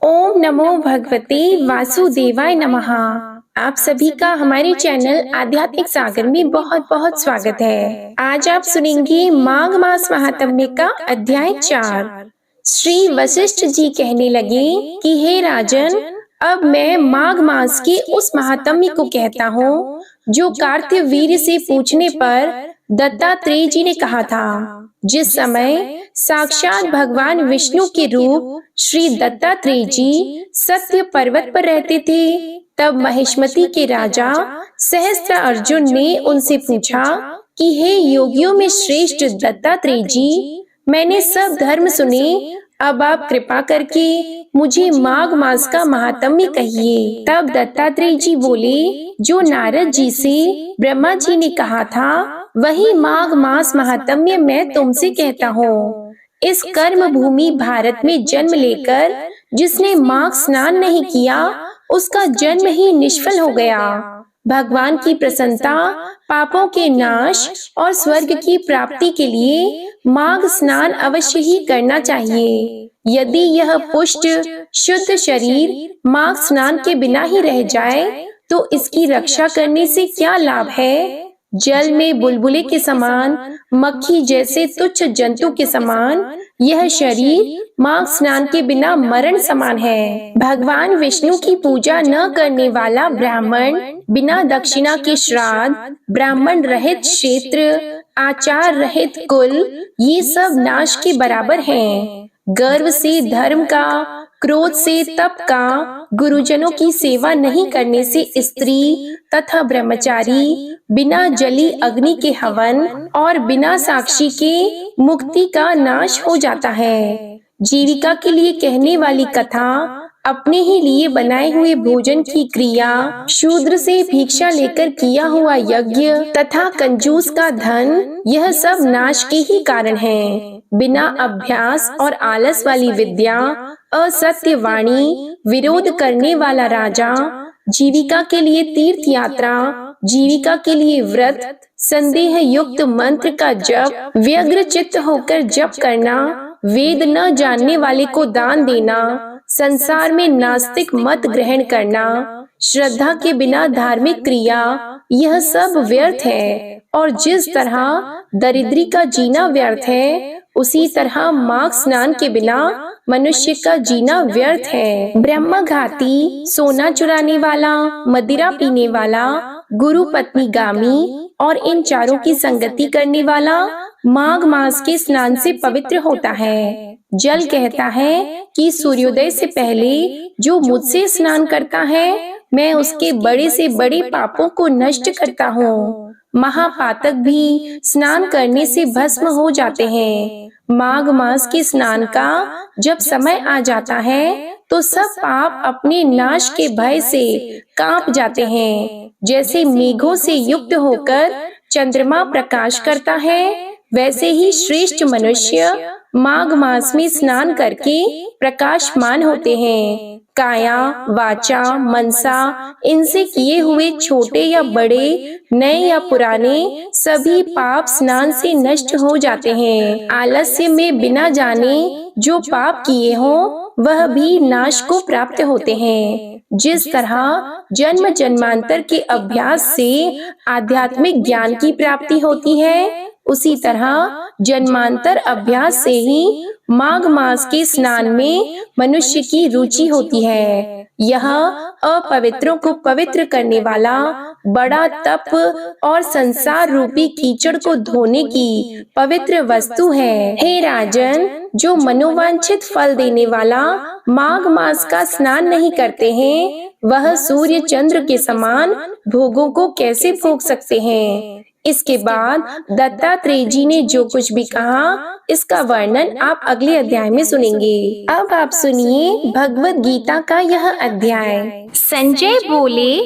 ओम नमो भगवते वासुदेवाय नमः। आप सभी का हमारे चैनल आध्यात्मिक सागर में बहुत बहुत स्वागत है। आज आप सुनेंगे माघ मास महात्म्य का अध्याय 4। श्री वशिष्ठ जी कहने लगे कि हे राजन, अब मैं माघ मास के उस महात्म्य को कहता हूँ जो कार्तवीर्य से पूछने पर दत्तात्रेय जी ने कहा था। जिस समय साक्षात भगवान विष्णु के रूप श्री दत्तात्रेय जी सत्य पर्वत पर रहते थे, तब महिष्मती के राजा सहस्त्र अर्जुन ने उनसे पूछा कि हे योगियों में श्रेष्ठ दत्तात्रेय जी, मैंने सब धर्म सुने, अब आप कृपा करके मुझे माघ मास का महात्म्य कहिए। तब दत्तात्रेय जी बोले, जो नारद जी से ब्रह्मा जी ने कहा था वही माघ मास महात्म्य मैं तुमसे कहता हूँ। इस कर्म भूमि भारत में जन्म लेकर जिसने माघ स्नान नहीं किया, उसका जन्म ही निष्फल हो गया। भगवान की प्रसन्नता, पापों के नाश और स्वर्ग की प्राप्ति के लिए माघ स्नान अवश्य ही करना चाहिए। यदि यह पुष्ट शुद्ध शरीर माघ स्नान के बिना ही रह जाए तो इसकी रक्षा करने से क्या लाभ है। जल में बुलबुले के समान, मक्खी जैसे तुच्छ जंतु के समान यह शरीर माघ स्नान के बिना मरण समान है। भगवान विष्णु की पूजा न करने वाला ब्राह्मण, बिना दक्षिणा के श्राद्ध, ब्राह्मण रहित क्षेत्र, आचार रहित कुल, ये सब नाश के बराबर हैं। गर्व से धर्म का, क्रोध से तप का, गुरुजनों की सेवा नहीं करने से स्त्री तथा ब्रह्मचारी, बिना जली अग्नि के हवन और बिना साक्षी के मुक्ति का नाश हो जाता है। जीविका के लिए कहने वाली कथा, अपने ही लिए बनाए हुए भोजन की क्रिया, शूद्र से भिक्षा लेकर किया हुआ यज्ञ तथा कंजूस का धन, यह सब नाश के ही कारण हैं। बिना अभ्यास और आलस वाली विद्या, असत्य वाणी, विरोध करने वाला राजा, जीविका के लिए तीर्थ यात्रा, जीविका के लिए व्रत, संदेह युक्त मंत्र का जप, व्यग्र चित्त होकर जप करना, वेद न जानने वाले को दान देना, संसार में नास्तिक मत ग्रहण करना, श्रद्धा के बिना धार्मिक क्रिया, यह सब व्यर्थ है। और जिस तरह दरिद्री का जीना व्यर्थ है, उसी तरह माघ स्नान के बिना मनुष्य का जीना व्यर्थ है। ब्रह्मघाती, सोना चुराने वाला, मदिरा पीने वाला, गुरु पत्नी गामी और इन चारों की संगति करने वाला माघ मास के स्नान से पवित्र होता है। जल कहता है कि सूर्योदय से पहले जो मुझसे स्नान करता है, मैं उसके बड़े से बड़े पापों को नष्ट करता हूँ। महापातक भी स्नान करने से भस्म हो जाते हैं। माघ मास के स्नान का जब समय आ जाता है तो सब पाप अपने नाश के भय से कांप जाते हैं। जैसे मेघों से युक्त होकर चंद्रमा प्रकाश करता है, वैसे ही श्रेष्ठ मनुष्य माघ मास में स्नान करके प्रकाशमान होते हैं। काया, वाचा, मनसा, इनसे किए हुए छोटे या बड़े, नए या पुराने, सभी पाप स्नान से नष्ट हो जाते हैं। आलस्य में बिना जाने जो पाप किए हों, वह भी नाश को प्राप्त होते हैं। जिस तरह जन्म जन्मांतर के अभ्यास से आध्यात्मिक ज्ञान की प्राप्ति होती है, उसी तरह जन्मांतर अभ्यास से ही माघ मास के स्नान में मनुष्य की रुचि होती है। यह अपवित्रों को पवित्र करने वाला बड़ा तप और संसार रूपी कीचड़ को धोने की पवित्र वस्तु है। हे राजन, जो मनोवांछित फल देने वाला माघ मास का स्नान नहीं करते हैं, वह सूर्य चंद्र के समान भोगों को कैसे भोग सकते हैं। इसके बाद दत्तात्रेय जी ने जो कुछ भी कहा, इसका वर्णन आप अगले अध्याय में सुनेंगे। अब आप सुनिए भगवत गीता का यह अध्याय। संजय बोले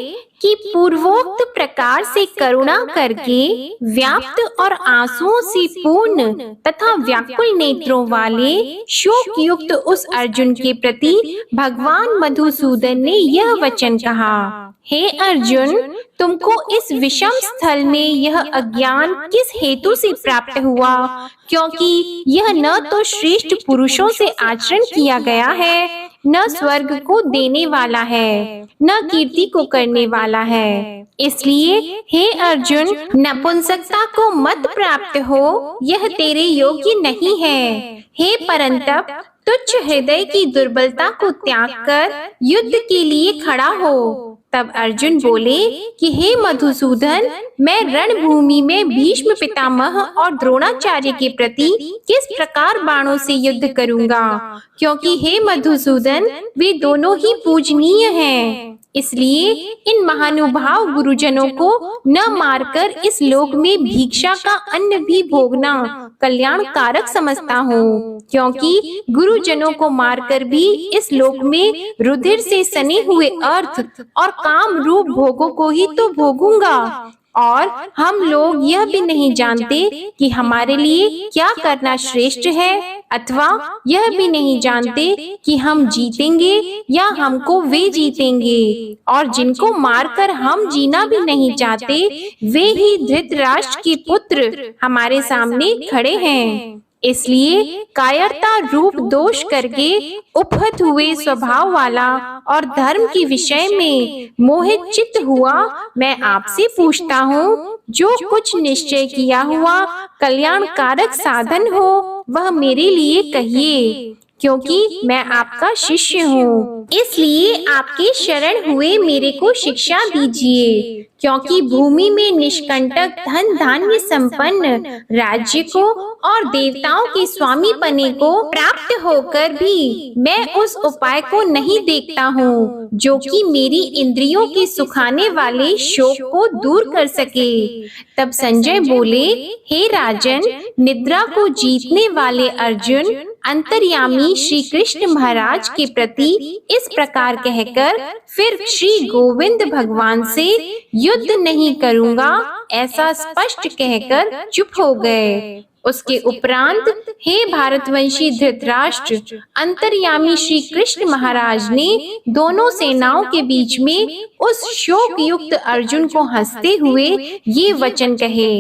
कि पूर्वोक्त प्रकार से करुणा करके व्याप्त और आंसुओं से पूर्ण तथा व्याकुल नेत्रों वाले शोक युक्त उस अर्जुन के प्रति भगवान मधुसूदन ने यह वचन कहा। हे अर्जुन, तुमको इस विषम स्थल में यह अज्ञान किस हेतु से प्राप्त हुआ? क्योंकि यह न तो श्रेष्ठ पुरुषों से आचरण किया गया है, न स्वर्ग को देने वाला है, न कीर्ति को करने वाला है। इसलिए हे अर्जुन, नपुंसकता को मत प्राप्त हो, यह तेरे योग्य नहीं है। हे परंतप, तुच्छ हृदय की दुर्बलता को त्याग कर युद्ध के लिए खड़ा हो। तब अर्जुन बोले कि हे मधुसूदन, मैं रणभूमि में भीष्म पितामह और द्रोणाचार्य के प्रति किस प्रकार बाणों से युद्ध करूंगा, क्योंकि हे मधुसूदन, वे दोनों ही पूजनीय हैं। इसलिए इन महानुभाव गुरुजनों को न मारकर इस लोक में भिक्षा का अन्न भी भोगना कल्याणकारक समझता हूँ, क्योंकि गुरुजनों को मारकर भी इस लोक में रुधिर से सने हुए अर्थ और काम रूप भोगों को ही तो भोगूंगा। और हम लोग यह भी नहीं जानते कि हमारे लिए क्या करना श्रेष्ठ है, अथवा यह भी नहीं जानते कि हम जीतेंगे या हमको वे जीतेंगे। और जिनको मारकर हम जीना भी नहीं चाहते, वे ही धृतराष्ट्र के पुत्र हमारे सामने खड़े हैं। इसलिए कायरता रूप दोष करके उपहत हुए स्वभाव वाला और धर्म के विषय में मोहित चित्त हुआ मैं आपसे पूछता हूँ, जो कुछ निश्चय किया हुआ कल्याणकारक साधन हो वह मेरे लिए कहिए, क्योंकि मैं आपका शिष्य हूँ। इसलिए आपके शरण हुए मेरे को शिक्षा दीजिए, क्योंकि भूमि में निष्कंटक धन धान्य संपन्न राज्य को और देवताओं के स्वामी पने को प्राप्त होकर भी मैं उस उपाय को नहीं देखता हूँ जो कि मेरी इंद्रियों के सुखाने वाले शोक को दूर कर सके। तब संजय बोले, हे राजन, निद्रा को जीतने वाले अर्जुन अंतर्यामी श्री कृष्ण महाराज के प्रति इस प्रकार कहकर फिर श्री गोविंद भगवान से युद्ध नहीं करूंगा ऐसा स्पष्ट कहकर चुप हो गए। उसके उपरांत हे भारतवंशी धृतराष्ट्र, अंतर्यामी श्री कृष्ण महाराज ने दोनों सेनाओं के बीच में उस शोक युक्त अर्जुन को हंसते हुए ये वचन कहे,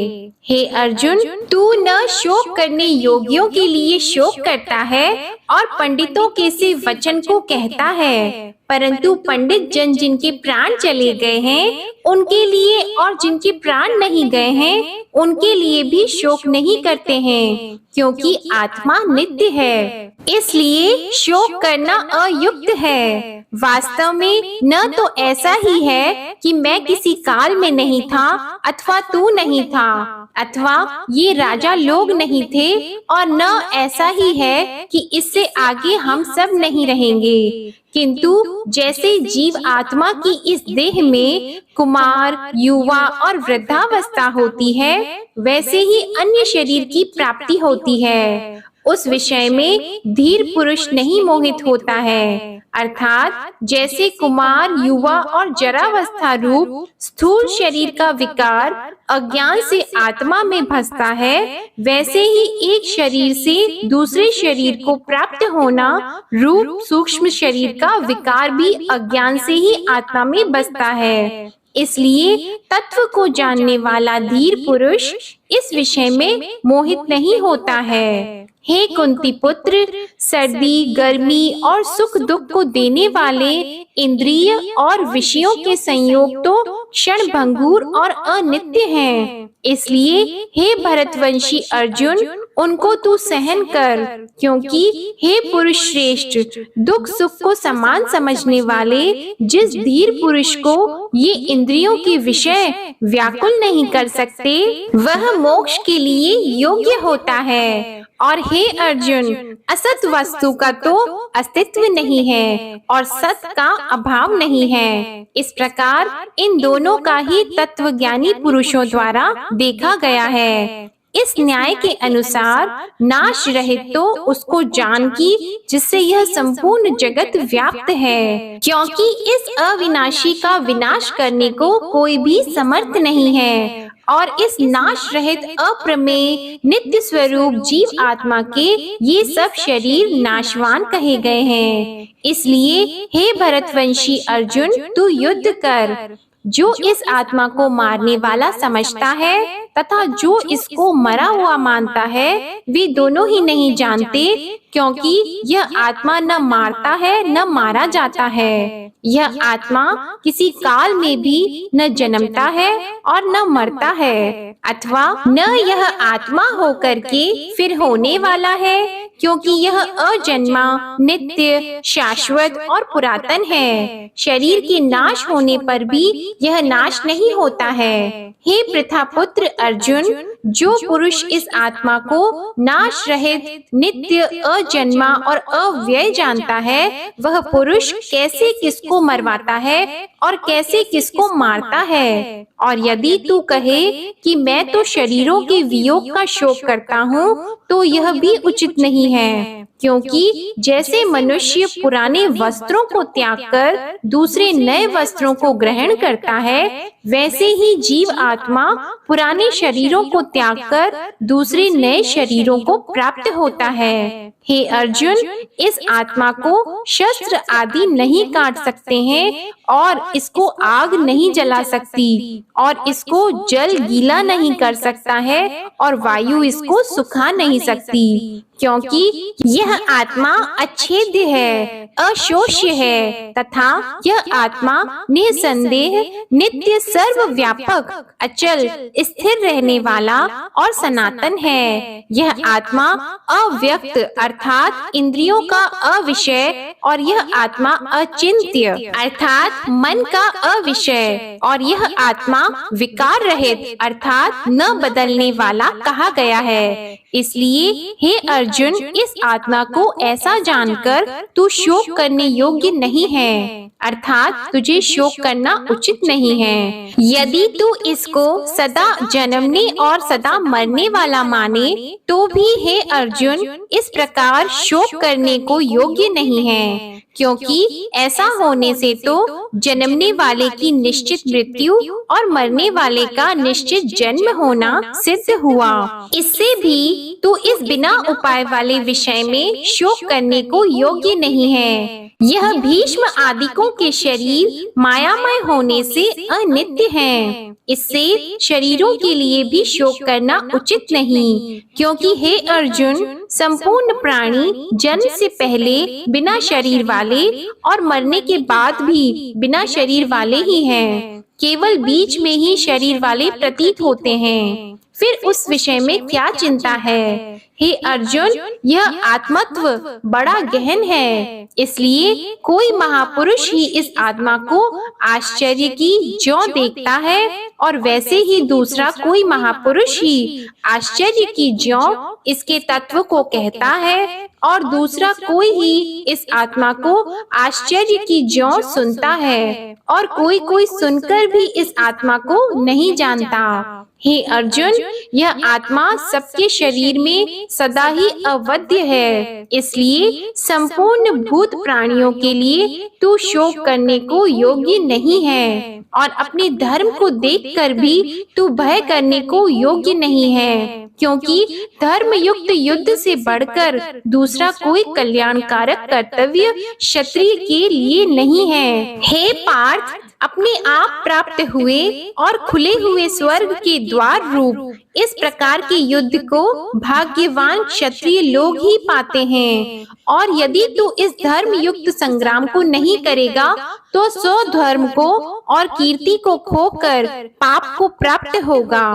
हे अर्जुन, तू न शोक करने योग्यों के लिए शोक करता है और पंडितों के से वचन को कहता है, परंतु पंडित जन जिनके प्राण चले गए हैं उनके लिए और जिनके प्राण नहीं गए हैं उनके लिए भी शोक नहीं करते हैं, क्योंकि आत्मा नित्य है। इसलिए शोक करना अयुक्त है। वास्तव में न तो ऐसा ही है कि मैं किसी काल में नहीं था अथवा तू नहीं था, अथवा ये राजा लोग नहीं थे, और न ऐसा ही है कि इससे आगे हम सब नहीं रहेंगे, किंतु जैसे जीव आत्मा की इस देह में कुमार, युवा और वृद्धावस्था होती है, वैसे ही अन्य शरीर की प्राप्ति होती है। उस विषय में धीर पुरुष नहीं मोहित होता है। अर्थात जैसे कुमार, युवा और जरावस्था रूप स्थूल शरीर का विकार अज्ञान से आत्मा में भसता है, वैसे ही एक शरीर से दूसरे शरीर को प्राप्त होना रूप सूक्ष्म शरीर का विकार भी अज्ञान से ही आत्मा में बसता है। इसलिए तत्व को जानने वाला धीर पुरुष इस विषय में मोहित नहीं होता है। हे कुंती पुत्र, सर्दी, गर्मी और सुख दुख को देने वाले इंद्रिय और विषयों के संयोग तो क्षण भंगुर और अनित्य हैं। इसलिए हे भरतवंशी अर्जुन, उनको तू सहन कर, क्योंकि हे पुरुष श्रेष्ठ, दुख सुख को समान समझने वाले जिस धीर पुरुष को ये इंद्रियों के विषय व्याकुल नहीं कर सकते, वह मोक्ष के लिए योग्य होता है। और हे अर्जुन, असत वस्तु का तो अस्तित्व नहीं है और सत का अभाव नहीं है। इस प्रकार इन दोनों का ही तत्वज्ञानी पुरुषों द्वारा देखा गया है। इस न्याय के अनुसार नाश रहित तो उसको जान की जिससे यह संपूर्ण जगत व्याप्त है, क्योंकि इस अविनाशी का विनाश करने को कोई भी समर्थ नहीं है। और इस नाश रहित अप्रमेय नित्य स्वरूप जीव आत्मा के ये सब शरीर नाशवान कहे गए हैं। इसलिए हे भरतवंशी अर्जुन, तू युद्ध कर। जो इस आत्मा को मारने वाला समझता है तथा जो इसको मरा हुआ मानता है, वे दोनों ही नहीं जानते क्योंकि यह आत्मा न मारता है न मारा जाता है। यह आत्मा किसी काल में भी न जन्मता है और न मरता है, अथवा न यह आत्मा होकर के फिर होने वाला है, क्योंकि यह अजन्मा, नित्य, शाश्वत और पुरातन है। शरीर के नाश होने पर भी यह नाश नहीं होता है। हे पृथा पुत्र अर्जुन, जो पुरुष इस आत्मा को नाश रहित, नित्य, अजन्मा और अव्यय जानता है, वह पुरुष कैसे किसको मरवाता है और कैसे किसको मारता है। और यदि तू कहे कि मैं तो शरीरों के वियोग का शोक करता हूँ, तो यह भी उचित नहीं है, क्योंकि जैसे मनुष्य पुराने वस्त्रों को त्याग कर दूसरे नए वस्त्रों को ग्रहण करता है, वैसे ही जीव आत्मा पुराने शरीरों को त्याग कर दूसरे नए शरीरों को प्राप्त होता है। हे अर्जुन, इस आत्मा को शस्त्र आदि नहीं काट सकते हैं और इसको आग नहीं जला सकती और इसको जल गीला नहीं कर सकता है और वायु इसको सुखा नहीं सकती, क्योंकि यह आत्मा अछेद्य है, अशोष्य है तथा यह आत्मा निसंदेह, नित्य, सर्वव्यापक, अचल, स्थिर रहने वाला और सनातन है। यह आत्मा अव्यक्त अर्थात इंद्रियों का अविषय और यह आत्मा अचिंत्य अर्थात मन का अविषय और यह आत्मा विकार रहित अर्थात न बदलने वाला कहा गया है। इसलिए हे अर्जुन, इस आत्मा को ऐसा जानकर तू शोक करने योग्य नहीं है, अर्थात तुझे शोक करना उचित नहीं है। यदि तू इसको सदा जन्मने और सदा मरने वाला माने, तो भी हे अर्जुन, इस प्रकार शोक करने को योग्य नहीं है, क्योंकि ऐसा होने से तो जन्मने वाले की निश्चित मृत्यु और मरने वाले का निश्चित जन्म होना सिद्ध हुआ। इससे भी तू इस बिना उपाय वाले विषय में शोक करने को योग्य नहीं है। यह भीष्म आदिकों के शरीर मायामय होने से अनित्य हैं। इससे शरीरों के लिए भी शोक करना उचित नहीं, क्योंकि हे अर्जुन, संपूर्ण प्राणी जन्म से पहले बिना शरीर वाले और मरने के बाद भी बिना शरीर वाले ही हैं। केवल बीच में ही शरीर वाले प्रतीत होते हैं। फिर उस विषय में क्या चिंता है? हे अर्जुन, यह आत्मत्व बड़ा गहन है, इसलिए कोई महापुरुष ही इस आत्मा को आश्चर्य की ज्यों देखता है और वैसे ही दूसरा कोई महापुरुष ही आश्चर्य की ज्यों इसके तत्व को कहता है और दूसरा कोई ही इस आत्मा को आश्चर्य की ज्यों सुनता है और कोई कोई सुनकर भी इस आत्मा को नहीं जानता। हे अर्जुन, यह आत्मा सबके शरीर में सदा ही अवध्य है, इसलिए संपूर्ण भूत प्राणियों के लिए तू शोक करने को योग्य नहीं है और अपने धर्म को देखकर भी तू भय करने को योग्य नहीं है, क्योंकि धर्म युक्त युद्ध से बढ़कर दूसरा कोई कल्याणकारक कर्तव्य क्षत्रिय के लिए नहीं है। हे पार्थ, अपने आप प्राप्त हुए और खुले हुए स्वर्ग के द्वार रूप इस प्रकार के युद्ध को भाग्यवान क्षत्रिय लोग ही पाते हैं, और यदि तू इस धर्म युक्त संग्राम को नहीं करेगा तो स्वधर्म को और कीर्ति को खोकर पाप को प्राप्त होगा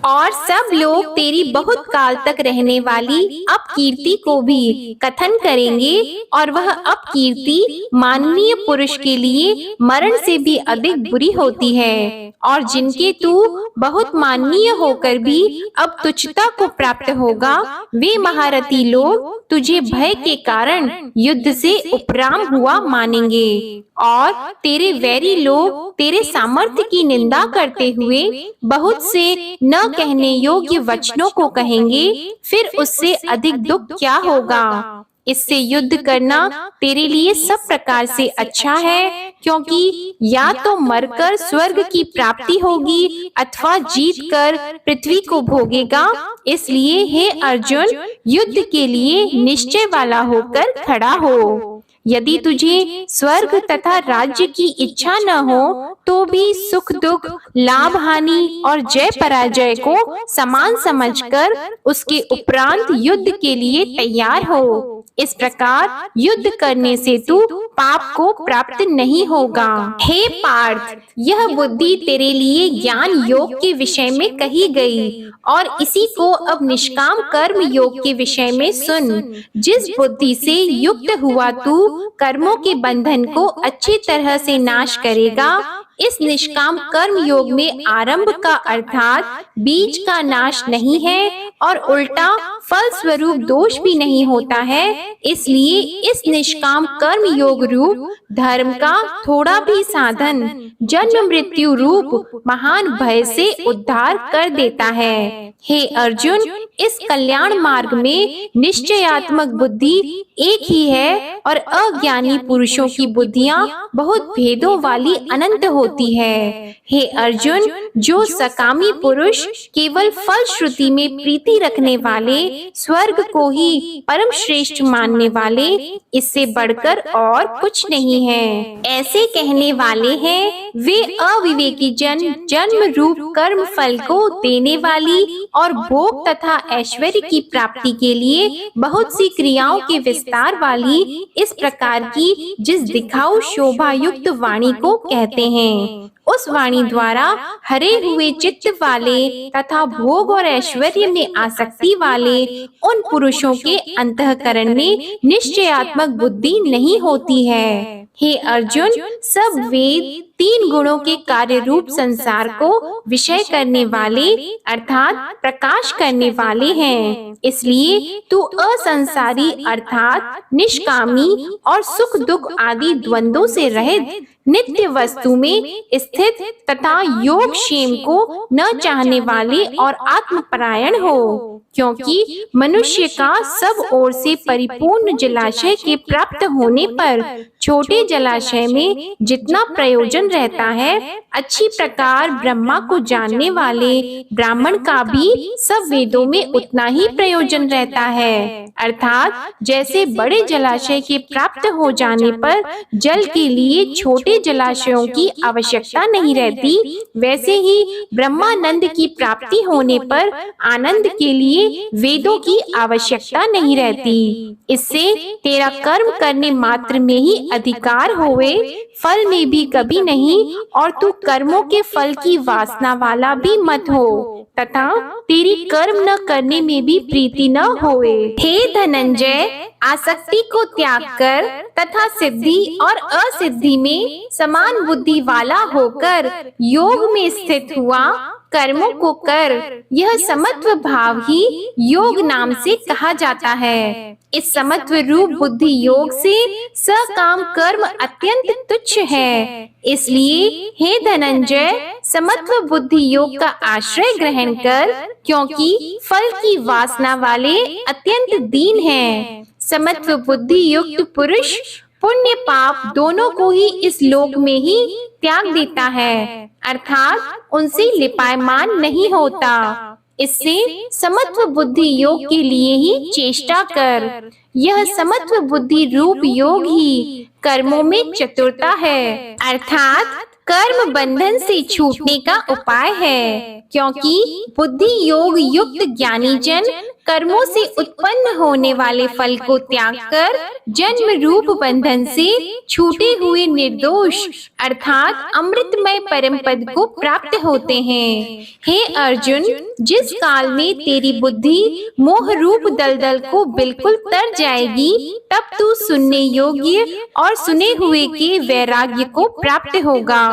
और सब लोग तेरी बहुत काल तक रहने वाली अपकीर्ति को भी कथन करेंगे और वह अपकीर्ति माननीय पुरुष के लिए मरण से भी अधिक बुरी होती है और जिनके तू बहुत माननीय होकर भी अब तुच्छता को प्राप्त होगा, वे महारथी लोग तुझे भय के कारण युद्ध से उपराम हुआ मानेंगे और तेरे वैरी लोग तेरे सामर्थ्य की निंदा करते हुए बहुत से न कहने योग्य वचनों को कहेंगे। फिर उससे अधिक दुख क्या होगा? इससे युद्ध करना तेरे लिए सब प्रकार से अच्छा है, क्योंकि या तो मरकर स्वर्ग की प्राप्ति होगी अथवा जीतकर पृथ्वी को भोगेगा। इसलिए हे अर्जुन, युद्ध के लिए निश्चय वाला होकर खड़ा हो। यदि तुझे स्वर्ग तथा राज्य की इच्छा न हो तो भी सुख दुख, लाभ हानि और जय पराजय को समान समझकर उसके उपरांत युद्ध के लिए तैयार हो। इस प्रकार युद्ध करने से तू पाप को प्राप्त नहीं होगा। हे पार्थ, यह बुद्धि तेरे लिए ज्ञान योग के विषय में कही गई और इसी को अब निष्काम कर्म योग के विषय में सुन। जिस बुद्धि से युक्त हुआ तू कर्मों के बंधन को अच्छी तरह से नाश करेगा, इस निष्काम कर्म योग में आरंभ का अर्थात बीज का नाश नहीं है और उल्टा फल स्वरूप दोष भी नहीं होता है। इसलिए इस निष्काम कर्म योग रूप धर्म का थोड़ा भी साधन जन्म मृत्यु रूप महान भय से उद्धार कर देता है। हे अर्जुन, इस कल्याण मार्ग में निश्चयात्मक बुद्धि एक ही है और अज्ञानी पुरुषों की बुद्धियां बहुत भेदों वाली अनंत होती है। हे अर्जुन, जो सकामी पुरुष केवल फल श्रुति में प्रीति रखने वाले, स्वर्ग को ही परम श्रेष्ठ मानने वाले, इससे बढ़कर और कुछ नहीं है, ऐसे कहने वाले हैं, वे अविवेकी जन जन्म रूप कर्म फल को देने वाली और भोग तथा ऐश्वर्य की प्राप्ति के लिए बहुत सी क्रियाओं के विस्तार वाली इस प्रकार की जिस दिखाऊ शोभा युक्त वाणी को कहते हैं। उस वाणी द्वारा हरे हुए चित्त वाले तथा भोग और ऐश्वर्य में आसक्ति वाले उन पुरुषों के अंतःकरण में निश्चयात्मक बुद्धि नहीं होती है। हे अर्जुन, सब वेद तीन गुणों के कार्य रूप संसार को विषय करने वाले अर्थात प्रकाश करने वाले हैं। इसलिए तू असंसारी अर्थात निष्कामी और सुख दुख आदि द्वंद्वों से रहित नित्य वस्तु में स्थित तथा योग क्षेम को न चाहने वाले और आत्मपरायण हो। क्योंकि मनुष्य का सब ओर से परिपूर्ण जलाशय के प्राप्त होने पर छोटे जलाशय में जितना प्रयोजन रहता है, अच्छी प्रकार ब्रह्मा को जानने वाले ब्राह्मण का भी सब वेदों में उतना ही प्रयोजन रहता है। अर्थात जैसे बड़े जलाशय के प्राप्त हो जाने पर जल के लिए छोटे जलाशयों की आवश्यकता नहीं रहती, वैसे ही ब्रह्मानंद की प्राप्ति होने पर आनंद के लिए वेदों की आवश्यकता नहीं रहती। इससे तेरा कर्म करने मात्र में ही अधिकार होवे, फल में भी कभी नहीं, और तू कर्मों के फल की वासना वाला भी मत हो तथा तेरी कर्म न करने में भी प्रीति न होवे। हे धनंजय, आसक्ति को त्याग कर तथा सिद्धि और असिद्धि में समान बुद्धि वाला होकर योग में स्थित हुआ कर्मों को कर। यह समत्व भाव ही योग नाम से कहा जाता है। इस समत्व रूप बुद्धि योग से सकाम कर्म अत्यंत तुच्छ है। इसलिए हे धनंजय, समत्व बुद्धि योग का आश्रय ग्रहण कर, क्योंकि फल की वासना वाले अत्यंत दीन हैं। समत्व बुद्धि युक्त पुरुष पुण्य पाप दोनों को ही इस लोक में ही त्याग देता है, अर्थात उनसे लिपायमान नहीं होता। इससे समत्व बुद्धि योग के लिए ही चेष्टा कर। यह समत्व बुद्धि रूप योग ही कर्मों में चतुरता है, अर्थात कर्म बंधन से छूटने का उपाय है। क्योंकि बुद्धि योग युक्त ज्ञानी जन कर्मों से उत्पन्न होने वाले फल को त्याग कर जन्म रूप बंधन से छूटे हुए निर्दोष अर्थात अमृतमय परम पद को प्राप्त होते हैं। हे अर्जुन, जिस काल में तेरी बुद्धि मोह रूप दलदल को बिल्कुल तर जाएगी, तब तू सुनने योग्य और सुने हुए के वैराग्य को प्राप्त होगा।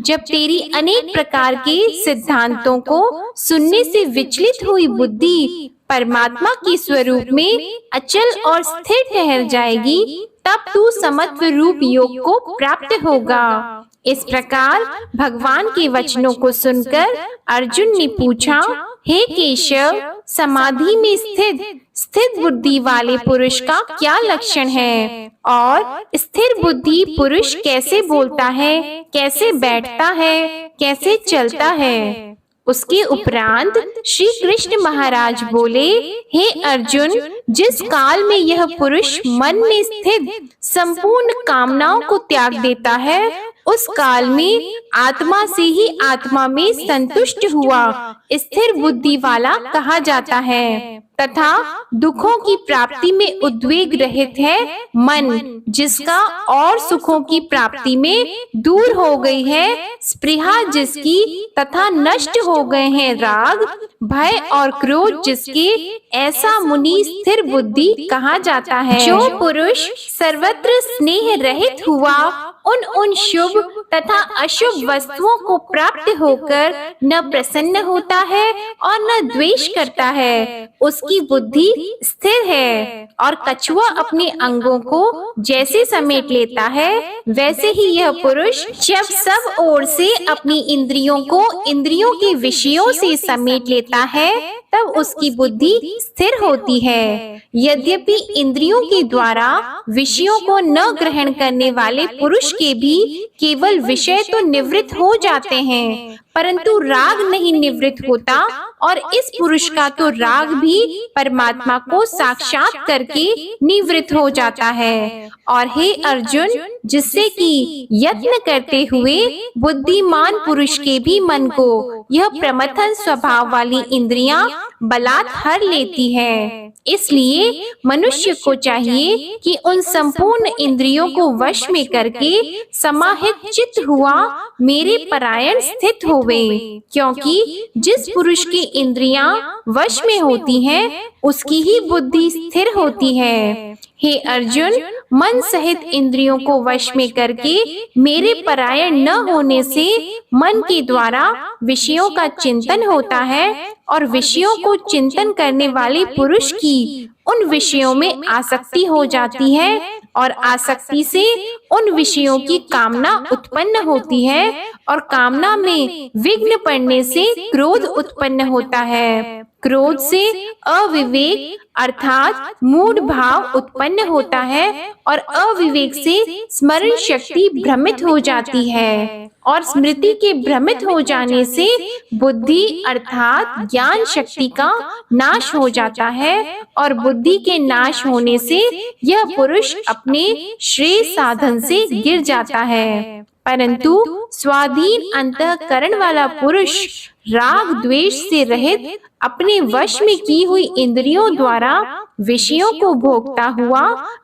जब तेरी अनेक प्रकार के सिद्धांतों को सुनने से विचलित हुई बुद्धि परमात्मा के स्वरूप में अचल और स्थिर ठहर जाएगी, तब तू समत्व रूप योग को प्राप्त होगा। इस प्रकार भगवान के वचनों को सुनकर अर्जुन ने पूछा, हे केशव, समाधि में स्थित बुद्धि वाले पुरुष का क्या लक्षण है और स्थिर बुद्धि पुरुष कैसे बोलता है, कैसे बैठता है, कैसे चलता है? उसके उपरांत श्री कृष्ण महाराज बोले, हे अर्जुन, जिस काल में यह पुरुष मन में स्थित संपूर्ण कामनाओं को त्याग देता है, उस काल में आत्मा से ही आत्मा में संतुष्ट हुआ स्थिर बुद्धि वाला कहा जाता है, तथा दुखों की प्राप्ति में उद्वेग रहित है मन, जिसका और सुखों की प्राप्ति में दूर हो गई है स्पृहा जिसकी, तथा नष्ट हो गए हैं राग, भय और क्रोध जिसके, ऐसा मुनि स्थिर बुद्धि कहा जाता है। जो पुरुष सर्वत्र स्नेह रहित हुआ, उन शुभ तथा अशुभ वस्तुओं को प्राप्त होकर न प्रसन्न होता है और न द्वेष करता है, उसकी बुद्धि स्थिर है। और कछुआ अपने अंगों को जैसे समेट लेता है, वैसे ही यह पुरुष जब सब ओर से अपनी इंद्रियों को इंद्रियों के विषयों से समेट लेता है, तब उसकी बुद्धि स्थिर होती है। यद्यपि इंद्रियों के द्वारा विषयों को न ग्रहण करने वाले पुरुष के भी केवल विषय तो निवृत्त हो जाते हैं, परंतु राग नहीं निवृत्त होता, और इस पुरुष का तो राग भी परमात्मा को साक्षात करके निवृत्त हो जाता है। और हे अर्जुन, जिससे कि यत्न करते हुए बुद्धिमान पुरुष के भी मन को यह प्रमथन स्वभाव वाली इंद्रियां बलात् हर लेती है। इसलिए मनुष्य को चाहिए कि उन संपूर्ण इंद्रियों को वश में करके समाहित चित्त हुआ मेरे परायण स्थित होवे, क्योंकि जिस पुरुष की इंद्रियां वश में होती हैं, उसकी ही बुद्धि स्थिर होती है। हे अर्जुन, मन सहित इंद्रियों को वश में करके मेरे परायण न होने से मन के द्वारा विषयों का चिंतन होता है, और विषयों को चिंतन करने वाले पुरुष की उन विषयों में आसक्ति हो जाती है, और आसक्ति से उन विषयों की कामना उत्पन्न होती है, और कामना में विघ्न पड़ने से क्रोध उत्पन्न होता है। क्रोध से अविवेक अर्थात मूढ़ भाव उत्पन्न होता है, और अविवेक से स्मरण शक्ति भ्रमित हो जाती है, और स्मृति के भ्रमित हो जाने से बुद्धि अर्थात ज्ञान शक्ति का नाश हो जाता है, और बुद्धि के नाश होने से यह पुरुष अपने श्रेय साधन से गिर जाता है। परंतु स्वाधीन अंतःकरण वाला पुरुष राग द्वेष से रहित अपने वश में की हुई इंद्रियों द्वारा विषयों को भोगता हुआ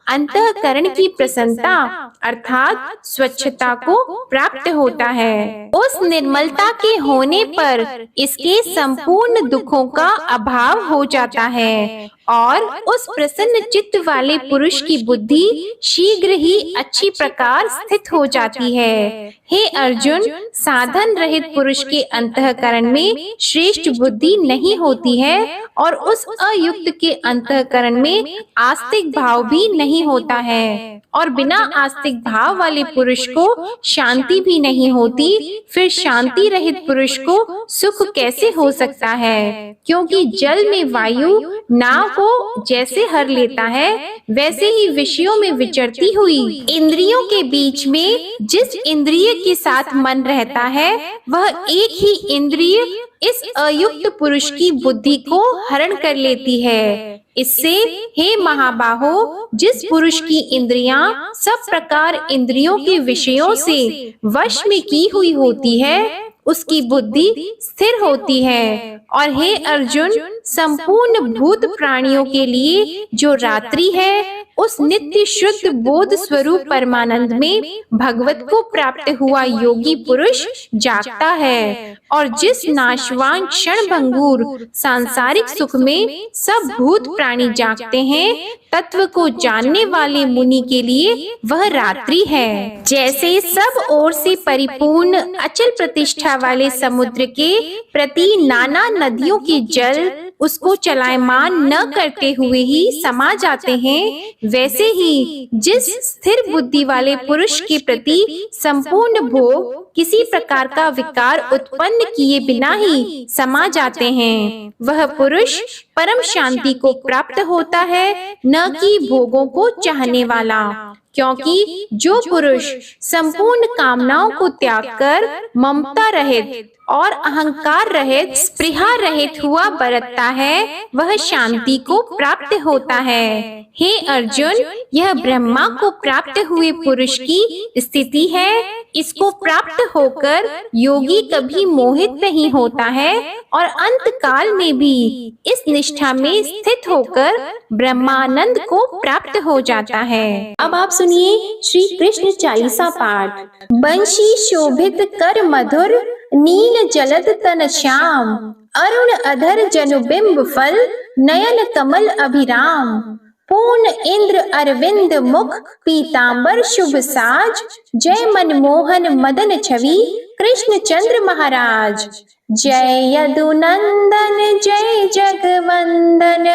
अंतःकरण की प्रसन्नता अर्थात स्वच्छता को प्राप्त होता है। उस निर्मलता के होने पर इसके संपूर्ण दुखों का अभाव हो जाता है, और उस प्रसन्न चित्त वाले पुरुष की बुद्धि शीघ्र ही अच्छी प्रकार स्थित हो जाती है। हे अर्जुन, साधन रहित पुरुष के अंतःकरण में श्रेष्ठ बुद्धि नहीं होती है, और उस अयुक्त के अंतःकरण में आस्तिक भाव भी नहीं होता है, और बिना आस्तिक भाव वाले पुरुष को शांति भी नहीं होती। फिर शांति रहित पुरुष को सुख कैसे हो सकता है? क्योंकि जल में वायु नाव को जैसे हर लेता है, वैसे ही विषयों में विचरती हुई इंद्रियों के बीच में जिस इंद्रिय के साथ मन रहता है, वह एक ही इंद्रिय इस अयुक्त पुरुष की बुद्धि को हरण कर लेती है। इससे हे महाबाहो, जिस पुरुष की इंद्रियां सब प्रकार इंद्रियों के विषयों से वश में की हुई होती है, उसकी बुद्धि स्थिर होती है। और हे अर्जुन, संपूर्ण भूत प्राणियों के लिए जो रात्रि है, उस नित्य शुद्ध बोध स्वरूप परमानंद में भगवत को प्राप्त हुआ योगी पुरुष जागता है, और जिस नाशवान क्षण भंगुर सांसारिक सुख में सब भूत प्राणी जागते हैं, तत्व को जानने वाले मुनि के लिए वह रात्रि है। जैसे सब ओर से परिपूर्ण अचल प्रतिष्ठा वाले समुद्र के प्रति नाना नदियों के जल उसको चलायमान न करते हुए ही समा जाते हैं, वैसे ही जिस स्थिर बुद्धि वाले पुरुष के प्रति संपूर्ण भोग किसी प्रकार का विकार उत्पन्न किए बिना ही समा जाते हैं, वह पुरुष परम शांति को प्राप्त होता है, न कि भोगों को चाहने वाला। क्योंकि जो पुरुष संपूर्ण कामनाओं को त्याग कर ममता रहित और अहंकार रहित, स्पृहा रहित हुआ बरतता है, वह शांति को प्राप्त होता है। हे अर्जुन, यह ब्रह्मा को प्राप्त हुए पुरुष की स्थिति है। इसको प्राप्त होकर योगी कभी मोहित नहीं होता है और अंत काल में भी इस निष्ठा में स्थित होकर ब्रह्मानंद को प्राप्त हो जाता है। अब आप सुनिए श्री कृष्ण चालीसा पाठ। बंशी शोभित कर मधुर, नील जलद तन श्याम, अरुण अधर जनुबिंब फल, नयन कमल अभिराम। पूर्ण इंद्र अरविंद मुख, पीतांबर शुभ साज, जय मनमोहन मदन छवि, कृष्ण चंद्र महाराज। जय यदुनंदन जय जगवंदन,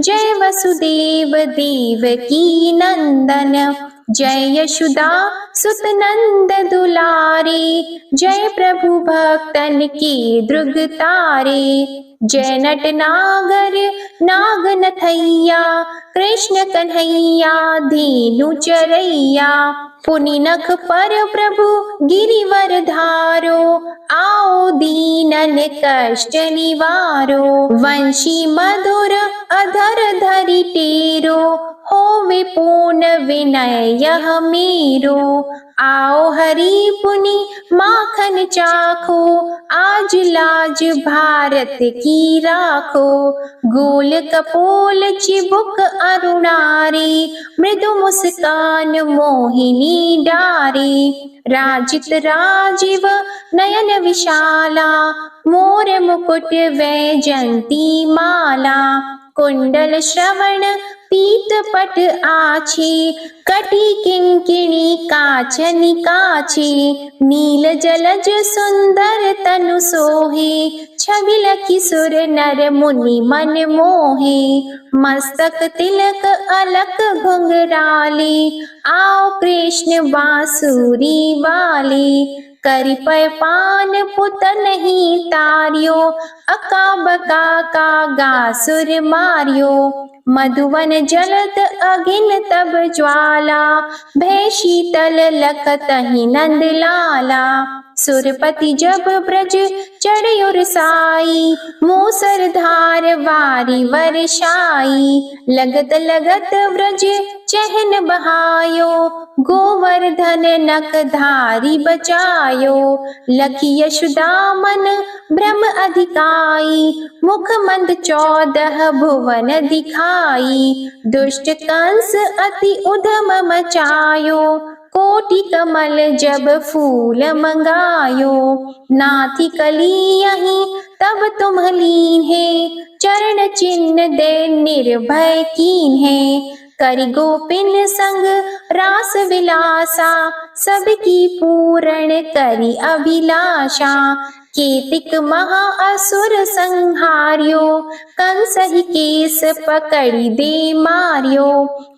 जय वसुदेव देवकी नंदन, जय यशोदा सुत नंद दुलारे, जय प्रभु भक्तन की द्रुग तारे। जय नट नागर नाग नथैया, कृष्ण कन्हैया धेनु चरैया। पुनि नख पर प्रभु गिरिवर धारो, आओ दीनन कष्ट निवारो। वंशी मधुर अधर धरि टेरो, होवे पूर्ण विनय यह मेरो। आओ हरि पुनि माखन चाखो, आज लाज भारत की राखो। गोल कपोल चिबुक अरुणारी, मृदु मुस्कान मोहिनी डारी। राजित राजीव नयन विशाला, मोर मुकुट वैजंती माला। कुंडल श्रवण पीत पट आछी, कटी किंकिणी काचनि काछी। नील जलज सुंदर तनु सोहे, छवि लखी सुर नर मुनि मन मोहे। मस्तक तिलक अलक घुंघराली, आओ कृष्ण बांसुरी वाली। करि पय पान पुत नहीं तारियो, अका बका का गासुर मारियो। मधुवन जलत अगिन तब ज्वाला, भय शीतल लखतहि नंद लाला। सुरपति जब ब्रज चढ़ साई, मूसर धार वारी वर्षाई। लगत लगत ब्रज चहन बहायो, गोवर्धन नख धारी बचायो। लखी यशोदा मन भ्रम अधिकाई, मुख मंद 14 भुवन दिखाई। दुष्ट कंस अति उधम मचायो, कोटि कमल जब फूल मंगायो। नाथी कली यहीं तब तुम लीन है, चरण चिन्ह दे निर्भय कीन है। करि गोपिन संग रास विलासा, सबकी पूर्ण करि अभिलाषा। केतिक महा असुर संहार्यो, कंसहि केस पकड़ी दे मार्यो।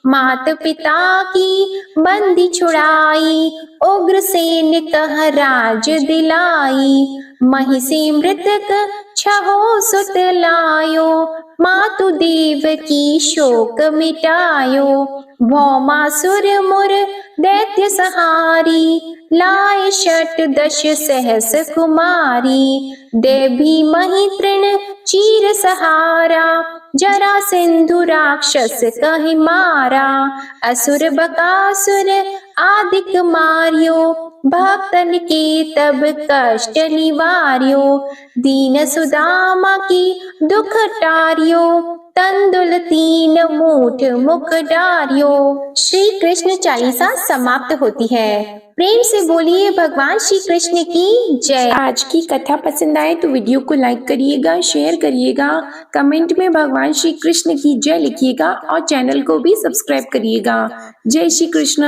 मात पिता की बंदी छुड़ाई, उग्रसेन कह राज दिलाई। महिषी मृतक छहो सुत लायो, मातु देव की शोक मिटायो। भौमासुर मुर दैत्य सहारी, लाए 10 सहस कुमारी। देवी मही तृण चीर सहारा, जरा सिंधु राक्षस कहि मारा। असुर बकासुर आदिक मारियो, भक्तन के तब कष्ट निवार्यो। दीन सुदामा की दुख टारियो, तंदुल 3 मूठ मुख डारियो। श्री कृष्ण चालीसा समाप्त होती है। प्रेम से बोलिए भगवान श्री कृष्ण की जय। आज की कथा पसंद आए तो वीडियो को लाइक करिएगा, शेयर करिएगा, कमेंट में भगवान श्री कृष्ण की जय लिखिएगा और चैनल को भी सब्सक्राइब करिएगा। जय श्री कृष्ण।